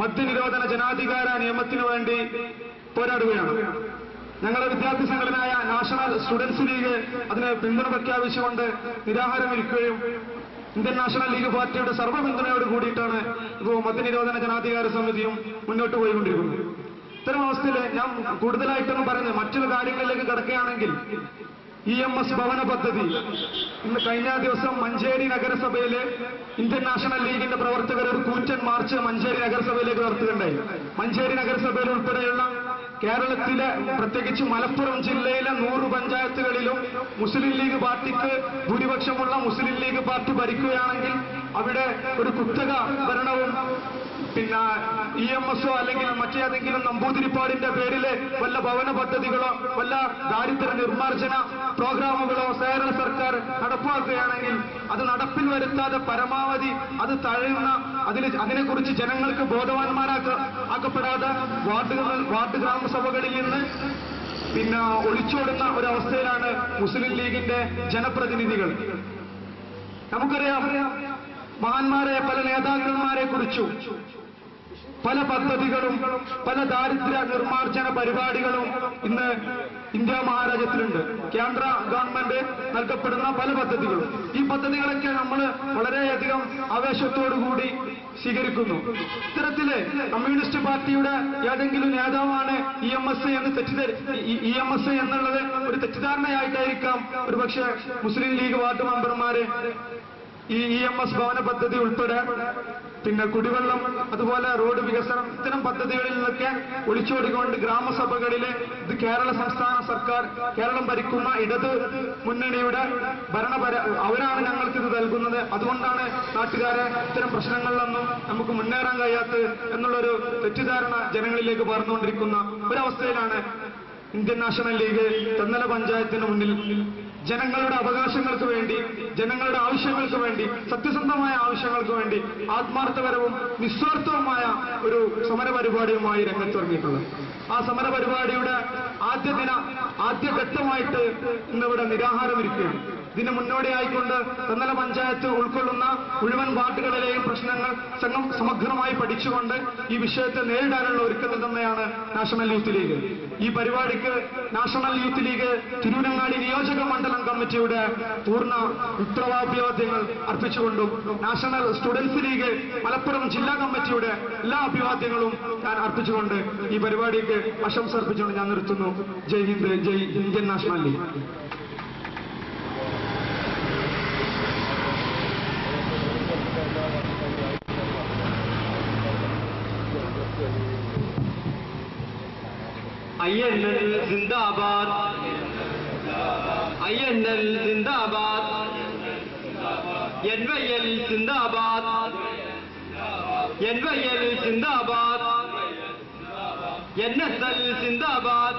മദ്യനിരോധന ജനാധികാര നിയമത്തിനു വേണ്ടി പോരാടുകയാണ്. ഞങ്ങളുടെ വിദ്യാർത്ഥി സംഘടനയായ നാഷണൽ സ്റ്റുഡൻസ് ലീഗ് അതിന് പിന്തുണ പ്രഖ്യാപിച്ചുകൊണ്ട് നിരാഹാരമിരിക്കുകയും ഇന്ത്യൻ നാഷണൽ ലീഗ് പാർട്ടിയുടെ സർവ്വ പിന്തുണയോട് കൂടിയിട്ടാണ് ഇപ്പോൾ മദ്യനിരോധന ജനാധികാര സമിതിയും മുന്നോട്ട് പോയിക്കൊണ്ടിരിക്കുന്നത്. ഇത്തരം അവസ്ഥയിൽ ഞാൻ കൂടുതലായിട്ടൊന്നും പറയുന്നത് മറ്റൊരു കാര്യങ്ങളിലേക്ക് കടക്കുകയാണെങ്കിൽ EMS ഭവന പദ്ധതി ഇന്ന് കഴിഞ്ഞ ദിവസം മഞ്ചേരി നഗരസഭയിലെ ഇന്ത്യൻ നാഷണൽ ലീഗിന്റെ പ്രവർത്തകർ ഒരു കൂറ്റൻ മാർച്ച് മഞ്ചേരി നഗരസഭയിലേക്ക് നടത്തുകയുണ്ടായി. മഞ്ചേരി നഗരസഭയിൽ ഉൾപ്പെടെയുള്ള കേരളത്തിലെ പ്രത്യേകിച്ച് മലപ്പുറം ജില്ലയിലെ 100 പഞ്ചായത്തുകളിലും മുസ്ലിം ലീഗ് പാർട്ടിക്ക് ഭൂരിപക്ഷമുള്ള മുസ്ലിം ലീഗ് പാർട്ടി ഭരിക്കുകയാണെങ്കിൽ അവിടെ ഒരു കുത്തക ഭരണവും പിന്നെ EMSO അല്ലെങ്കിൽ മറ്റേതെങ്കിലും നമ്പൂതിരിപ്പാടിന്റെ പേരില് വല്ല ഭവന പദ്ധതികളോ വല്ല ദാരിദ്ര്യ നിർമ്മാർജ്ജന പ്രോഗ്രാമുകളോ കേരള സർക്കാർ നടപ്പാക്കുകയാണെങ്കിൽ അത് നടപ്പിൽ വരുത്താതെ പരമാവധി അത് തഴയുന്ന അതിനെക്കുറിച്ച് ജനങ്ങൾക്ക് ബോധവാന്മാരാക്കപ്പെടാതെ വാർഡ് ഗ്രാമസഭകളിൽ നിന്ന് പിന്നെ ഒളിച്ചോടുന്ന ഒരവസ്ഥയിലാണ് മുസ്ലിം ലീഗിന്റെ ജനപ്രതിനിധികൾ. നമുക്കറിയാം മഹാന്മാരെ പല നേതാക്കന്മാരെ കുറിച്ചും പല പദ്ധതികളും പല ദാരിദ്ര്യ നിർമ്മാർജ്ജന പരിപാടികളും ഇന്ന് ഇന്ത്യ മഹാരാജ്യത്തിലുണ്ട്. കേന്ദ്ര ഗവൺമെന്റ് നൽകപ്പെടുന്ന പല പദ്ധതികളും ഈ പദ്ധതികളൊക്കെ നമ്മൾ വളരെയധികം ആവേശത്തോടുകൂടി സ്വീകരിക്കുന്നു. ഇത്തരത്തില് കമ്മ്യൂണിസ്റ്റ് പാർട്ടിയുടെ ഏതെങ്കിലും നേതാവാണ് EMS എന്നുള്ളത് ഒരു തെറ്റിദ്ധാരണയായിട്ടായിരിക്കാം ഒരുപക്ഷെ മുസ്ലിം ലീഗ് വാർഡ് മെമ്പർമാര് ഈ EMS ഭവന പദ്ധതി ഉൾപ്പെടെ പിന്നെ കുടിവെള്ളം അതുപോലെ റോഡ് വികസനം ഇത്തരം പദ്ധതികളിൽ നിന്നൊക്കെ ഒളിച്ചോടിക്കൊണ്ട് ഗ്രാമസഭകളിലെ ഇത് കേരള സംസ്ഥാന സർക്കാർ കേരളം ഭരിക്കുന്ന ഇടത് മുന്നണിയുടെ അവരാണ് ഞങ്ങൾക്ക് ഇത് നൽകുന്നത്, അതുകൊണ്ടാണ് നാട്ടുകാരെ ഇത്തരം പ്രശ്നങ്ങളിലൊന്നും നമുക്ക് മുന്നേറാൻ കഴിയാത്തത് എന്നുള്ളൊരു തെറ്റിദ്ധാരണ ജനങ്ങളിലേക്ക് പകർന്നുകൊണ്ടിരിക്കുന്ന ഒരവസ്ഥയിലാണ് ഇന്ത്യൻ നാഷണൽ ലീഗ് തെന്നല പഞ്ചായത്തിന് മുന്നിൽ ജനങ്ങളുടെ അവകാശങ്ങൾക്ക് വേണ്ടി ജനങ്ങളുടെ ആവശ്യങ്ങൾക്ക് വേണ്ടി സത്യസന്ധമായ ആവശ്യങ്ങൾക്ക് വേണ്ടി ആത്മാർത്ഥപരവും നിസ്വാർത്ഥവുമായ ഒരു സമരപരിപാടിയുമായി രംഗത്തിറങ്ങിയിട്ടുള്ളത്. ആ സമരപരിപാടിയുടെ ആദ്യഘട്ടമായിട്ട് ഇന്നിവിടെ നിരാഹാരമിരിക്കുകയാണ്. ഇതിന് മുന്നോടിയായിക്കൊണ്ട് തെന്നല പഞ്ചായത്ത് ഉൾക്കൊള്ളുന്ന മുഴുവൻ വാർഡുകളിലെയും പ്രശ്നങ്ങൾ സമഗ്രമായി പഠിച്ചുകൊണ്ട് ഈ വിഷയത്തെ നേരിടാനുള്ള ഒരുക്കത്തിൽ തന്നെയാണ് നാഷണൽ യൂത്ത് ലീഗ്. ഈ പരിപാടിക്ക് നാഷണൽ യൂത്ത് ലീഗ് തിരൂരങ്ങാടി നിയോജക മണ്ഡലം കമ്മിറ്റിയുടെ പൂർണ്ണ വിപ്ലവാഭിവാദ്യങ്ങൾ അർപ്പിച്ചുകൊണ്ടും നാഷണൽ സ്റ്റുഡൻസ് ലീഗ് മലപ്പുറം ജില്ലാ കമ്മിറ്റിയുടെ എല്ലാ അഭിവാദ്യങ്ങളും ഞാൻ അർപ്പിച്ചുകൊണ്ട് ഈ പരിപാടിക്ക് ആശംസ അർപ്പിച്ചുകൊണ്ട് ഞാൻ നിർത്തുന്നു. ജയ് ഹിന്ദ്, ജയ് ഇന്ത്യൻ നാഷണൽ ലീഗ്. INL जिंदाबाद, INL जिंदाबाद, NYL जिंदाबाद, NYL जिंदाबाद, NSL जिंदाबाद.